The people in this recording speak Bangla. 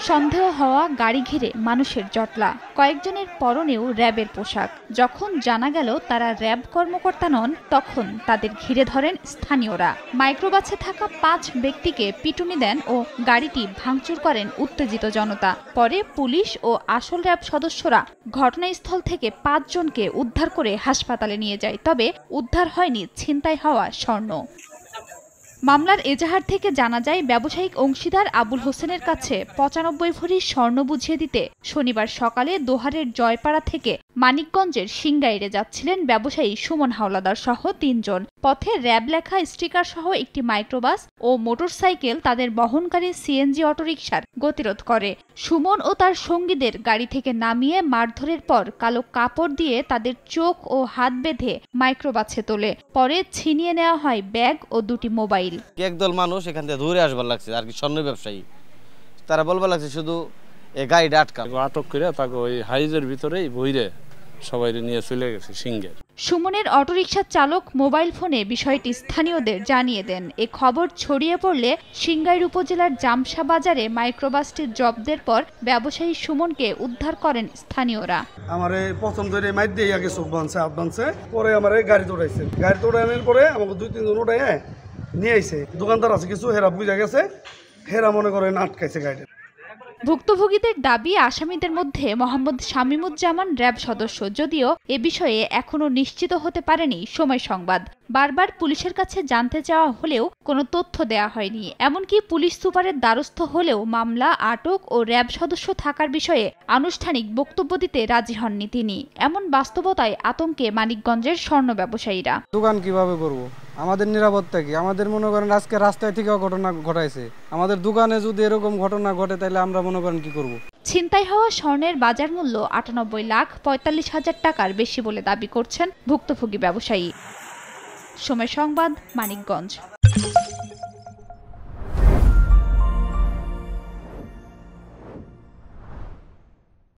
সন্দেহ হওয়া গাড়ি ঘিরে মানুষের জটলা, কয়েকজনের পরনেও র্যাবের পোশাক। যখন জানা গেল তারা র্যাব কর্মকর্তা নন, তখন তাদের ঘিরে ধরেন স্থানীয়রা। মাইক্রোবাসে থাকা 5 ব্যক্তিকে পিটুনি দেন ও গাড়িটি ভাঙচুর করেন উত্তেজিত জনতা। পরে পুলিশ ও আসল র্যাব সদস্যরা ঘটনাস্থল থেকে 5 জনকে উদ্ধার করে হাসপাতালে নিয়ে যায়। তবে উদ্ধার হয়নি ছিনতাই হওয়া স্বর্ণ। মামলার এজাহার থেকে জানা যায়, ব্যবসায়িক অংশীদার আবুল হোসেনের কাছে 95 ভরি স্বর্ণ বুঝিয়ে দিতে শনিবার সকালে দোহারের জয়পাড়া থেকে মানিকগঞ্জের সিংগাইরে যাচ্ছিলেন ব্যবসায়ী সুমন হাওলাদার সহ 3 জন। পথে র্যাব লেখা স্টিকার সহ একটি মাইক্রোবাস ও মোটরসাইকেল তাদের বহনকারী সিএনজি অটোরিকশার গতিরোধ করে। সুমন ও তার সঙ্গীদের গাড়ি থেকে নামিয়ে মারধরের পর কালো কাপড় দিয়ে তাদের চোখ ও হাত বেঁধে মাইক্রোবাসে তোলে। পরে ছিনিয়ে নেওয়া হয় ব্যাগ ও 2টি মোবাইল। একদল মানুষ এখান থেকে দূরে আসবার লাগছে, আর কি স্বর্ণ ব্যবসায়ী, তারা বলবার লাগছে শুধু এই গাড়িটা আটক করে তাকে ওই হাইজের ভিতরেই বইরে সবাই নিয়ে চলে গেছে সিংহের। সুমনের অটোরিকশার চালক মোবাইল ফোনে বিষয়টি স্থানীয়দের জানিয়ে দেন। এ খবর ছড়িয়ে পড়লে সিংগাইর উপজেলার জামসা বাজারে মাইক্রোবাসটির জব্দের পর ব্যবসায়ী সুমনকে উদ্ধার করেন স্থানীয়রা। আমারে প্রথম ধরে মাইর দিয়ে আগে চোখ বাঁধছে, হাত বাঁধছে, পরে আমারে গাড়ি তোড়াইছে। গাড়ি তোড়ানোর পরে আমাকে 2-3 জন উঠাই নিয়ে আইছে। দোকানদার আছে কিছু, হেরা বুঝা গেছে, হেরা মনে করেন আটকাইছে গাড়ি। ভুক্তভোগীদের দাবি, আসামিদের মধ্যে মোহাম্মদ শামীমুজ্জামান র্যাব সদস্য, যদিও এ বিষয়ে এখনো নিশ্চিত হতে পারেনি সময় সংবাদ। বারবার পুলিশের কাছে জানতে চাওয়া হলেও কোনো তথ্য দেয়া হয়নি। এমনকি পুলিশ সুপারের দ্বারস্থ হলেও মামলা, আটক ও র্যাব সদস্য থাকার বিষয়ে আনুষ্ঠানিক বক্তব্য দিতে রাজি হননি তিনি। এমন বাস্তবতায় আতঙ্কে মানিকগঞ্জের স্বর্ণ ব্যবসায়ীরা। দোকান কিভাবে করব? আমাদের নিরাপত্তা কি? আমাদের মনে করেন আজকে রাস্তায় থেকে ঘটনা ঘটাইছে, আমাদের দোকানে যদি এরকম ঘটনা ঘটে তাহলে আমরা মনে করেন কি করব? ছিনতাই হওয়া স্বর্ণের বাজার মূল্য 98,45,000 টাকার বেশি বলে দাবি করছেন ভুক্তভোগী ব্যবসায়ী। সময় সংবাদ, মানিকগঞ্জ।